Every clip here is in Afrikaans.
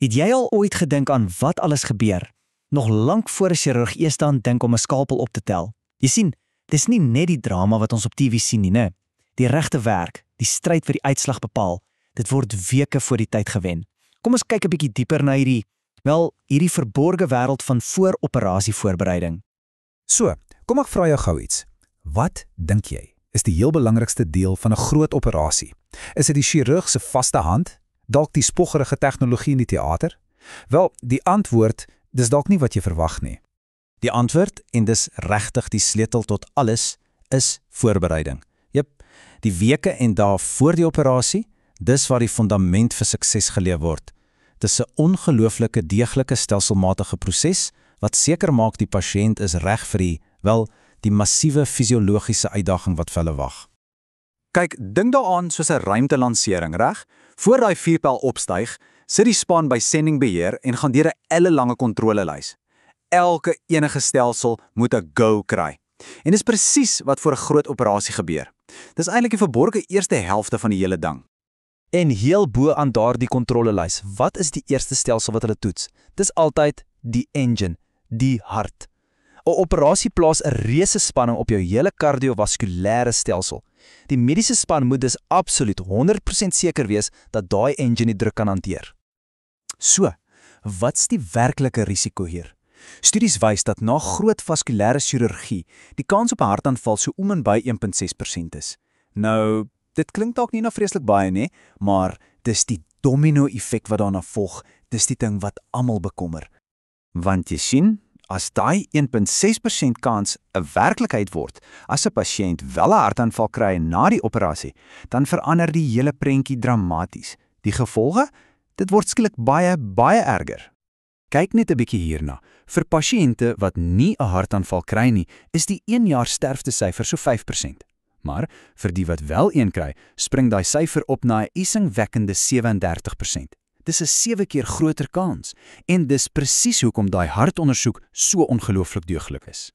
Het jy al ooit gedink aan wat alles gebeur? Nog lank voor 'n chirurg eers aan dink om 'n skalpel op te tel. Jy sien, dis nie net die drama wat ons op TV sien nie, né? Die regte werk, die stryd vir die uitslag bepaal, dit word weke voor die tyd gewen. Kom ons kyk 'n bietjie dieper na hierdie verborgde wêreld van voor-operasie voorbereiding. So, kom ek vra jou gou iets. Wat dink jy is die heel belangrikste deel van 'n groot operasie? Is dit die chirurg se vaste hand? Dalk die spoggerige tegnologie in die teater? Wel, die antwoord, dis dalk nie wat jy verwag nie. Die antwoord, en dis regtig die sleutel tot alles, is voorbereiding. Jep, die weke en dae voor die operasie, dis waar die fundament vir sukses geleef word. Dis 'n ongelooflike deeglike stelselmatige proses wat seker maak die pasiënt is reg vir die massiewe fisiologiese uitdaging wat vir hulle wag. Kyk, dink daaraan soos 'n ruimtelansering, reg? Voor daai vuurpyl opstyg, sit die span by sendingbeheer en gaan deur 'n ellelange kontrolelys. Elke enige stelsel moet 'n go kry. En dis presies wat voor 'n groot operasie gebeur. Dis eintlik die verborgde eerste helfte van die hele ding. En heel bo aan daardie kontrolelys, wat is die eerste stelsel wat hulle toets? Dis altyd die engine, die hart. 'n Operasie plaas 'n reuse spanning op jou hele kardiovaskulêre stelsel. Die mediese span moet dus absoluut 100% seker wees dat daai engine die druk kan hanteer. So, wat's die werklike risiko hier? Studies wys dat na groot vaskulêre chirurgie die kans op 'n hartaanval so om en by 1.6% is. Nou, dit klink dalk nie na vreeslik baie nie, maar dis die domino-effek wat daarna volg, dis die ding wat almal bekommer. Want jy sien, as daai 1.6% kans 'n werklikheid word, as 'n pasiënt wel 'n hartaanval kry na die operasie, dan verander die hele prentjie dramaties. Die gevolge? Dit word skielik baie, baie erger. Kyk net 'n bietjie hierna. Vir pasiënte wat nie 'n hartaanval kry nie, is die 1 jaar sterftesyfer so 5%. Maar vir die wat wel een kry, spring daai syfer op na 'n isingwekkende 37%. Dis 'n 7 keer groter kans en dis presies hoekom daai hartondersoek so ongelooflik deuglik is.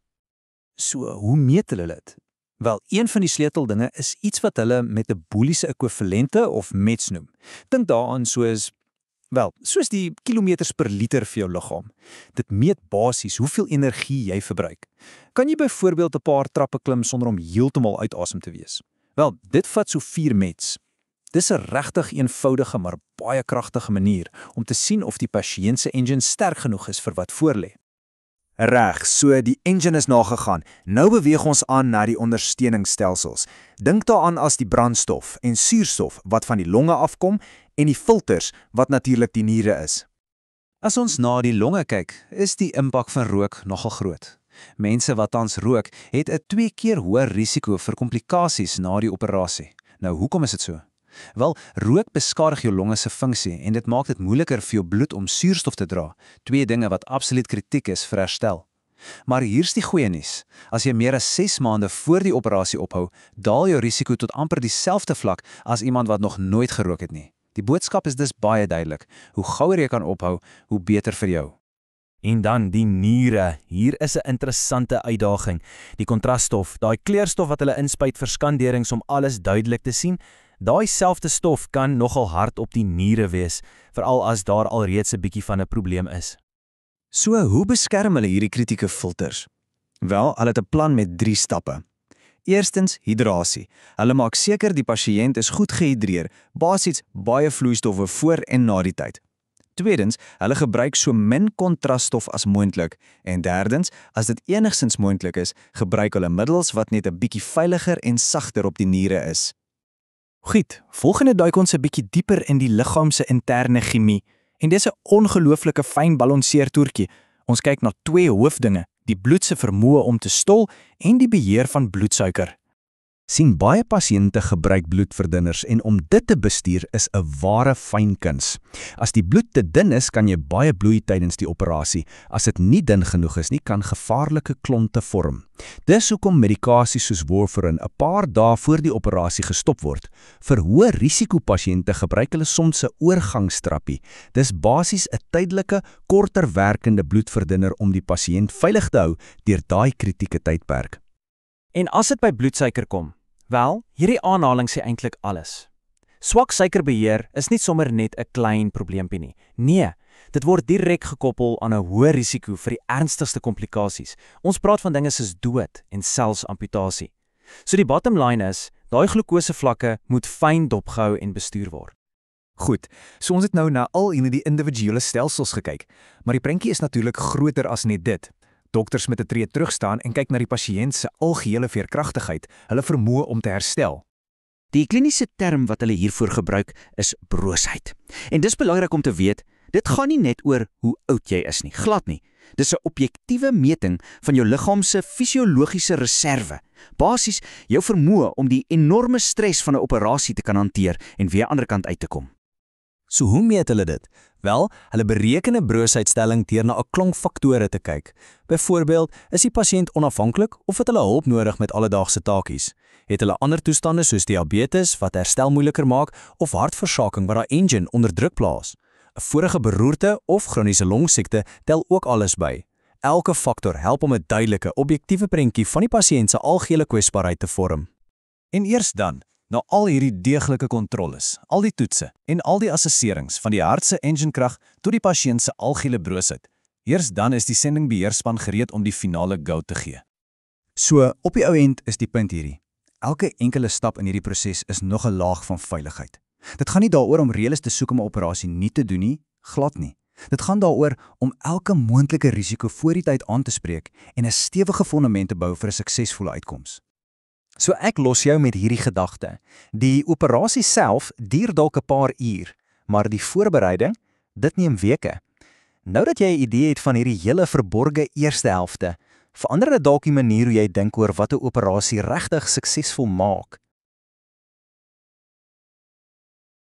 So, hoe meet hulle dit? Wel, een van die sleuteldinge is iets wat hulle metabooliese ekwivalente of METs noem. Dink daaraan soos die kilometers per liter vir jou liggaam. Dit meet basies hoeveel energie jy verbruik. Kan jy byvoorbeeld 'n paar trappe klim sonder om heeltemal uit asem te wees? Wel, dit vat so 4 METs. Dis 'n regtig eenvoudige maar baie kragtige manier om te sien of die pasiënt se engine sterk genoeg is vir wat voorlê. Reg, so die engine is nagegaan. Nou beweeg ons aan na die ondersteuningsstelsels. Dink daaraan as die brandstof en suurstof wat van die longe afkom en die filters wat natuurlik die niere is. As ons na die longe kyk, is die impak van rook nogal groot. Mense wat tans rook, het 'n 2 keer hoër risiko vir komplikasies na die operasie. Nou, hoekom is dit so? Wel, rook beskadig jou longe se funksie en dit maak dit moeiliker vir jou bloed om suurstof te dra, 2 dinge wat absoluut kritiek is vir herstel. Maar hier's die goeie nuus. As jy meer as 6 maande voor die operasie ophou, daal jou risiko tot amper dieselfde vlak as iemand wat nog nooit gerook het nie. Die boodskap is dus baie duidelik. Hoe gouer jy kan ophou, hoe beter vir jou. En dan die niere. Hier is 'n interessante uitdaging. Die kontrasstof, daai kleurstof wat hulle inspuit vir skanderings om alles duidelik te sien, daai selfde stof kan nogal hard op die niere wees, veral as daar alreeds 'n bietjie van 'n probleem is. So, hoe beskerm hulle hierdie kritieke filters? Wel, hulle het 'n plan met 3 stappe. Eerstens, hidrasie. Hulle maak seker die pasiënt is goed gehidreer, basies baie vloeistowwe voor en na die tyd. Tweedens, hulle gebruik so min kontrasstof as moontlik. En derdens, as dit enigstens moontlik is, gebruik hulle middels wat net 'n bietjie veiliger en sagter op die niere is. Goed, volgende duik ons 'n bietjie dieper in die liggaam se interne chemie. En dis 'n ongelooflike fyn balanseertoertjie. Ons kyk na 2 hoofdinge: die bloed se vermoë om te stol en die beheer van bloedsuiker. Sien, baie pasiënte gebruik bloedverdunners en om dit te bestuur is 'n ware fynkuns. As die bloed te dun is, kan jy baie bloei tydens die operasie. As dit nie dun genoeg is nie, kan gevaarlike klonte vorm. Dis hoekom medikasie soos warfarin 'n paar dae voor die operasie gestop word. Vir hoë risikopasiënte gebruik hulle soms 'n oorgangsterapie. Dis basies 'n tydelike, korter werkende bloedverdunner om die pasiënt veilig te hou deur daai kritieke tydperk. En as dit by bloedsuiker kom, wel, hierdie aanhaling sê eintlik alles. Swak suikerbeheer is nie sommer net 'n klein probleempie nie. Nee, Dit word direk gekoppel aan 'n hoë risiko vir die ernstigste komplikasies. Ons praat van dinge soos dood en selfs amputasie. So die bottom line is, daai glukosevlakke moet fyn dopgehou en bestuur word. Goed, so ons het nou na al die individuele stelsels gekyk, maar die prentjie is natuurlik groter as net dit. Dokters moet 'n tree terugstaan en kyk na die pasiënt se algehele veerkragtigheid, hulle vermoë om te herstel. Die kliniese term wat hulle hiervoor gebruik is broosheid. En dis belangrik om te weet, dit gaan nie net oor hoe oud jy is nie, glad nie. Dis 'n objektiewe meting van jou liggaam se fisiologiese reserve. Basies jou vermoë om die enorme stres van 'n operasie te kan hanteer en weer aan die ander kant uit te kom. So hoe meet hulle dit? Wel, hulle bereken 'n broosheidstelling deur na 'n klomp faktore te kyk. Byvoorbeeld, is die pasiënt onafhanklik of het hulle hulp nodig met alledaagse taakies? Het hulle ander toestande soos diabetes wat herstel moeiliker maak of hartversaking wat daai engine onder druk plaas? 'n Vorige beroerte of kroniese longsiekte tel ook alles by. Elke faktor help om 'n duidelike, objektiewe prentjie van die pasiënt se algehele kwesbaarheid te vorm. En eers dan, na al hierdie deeglike kontroles, al die toetse en al die assesserings van die hart se enginekrag tot die pasiënt se algehele broosheid, eers dan is die sendingbeheerspan gereed om die finale go te gee. So, op die ou end is die punt hierdie. Elke enkele stap in hierdie proses is nog 'n laag van veiligheid. Dit gaan nie daaroor om reëls te soek om 'n operasie nie te doen nie, glad nie. Dit gaan daaroor om elke moontlike risiko voor die tyd aan te spreek en 'n stewige fondament te bou vir 'n suksesvolle uitkoms. So ek los jou met hierdie gedagte. Die operasie self duur dalk 'n paar uur, maar die voorbereiding, dit neem weke. Nou dat jy 'n idee het van hierdie hele verborgde eerste helfte, verander dit dalk die manier hoe jy dink oor wat 'n operasie regtig suksesvol maak.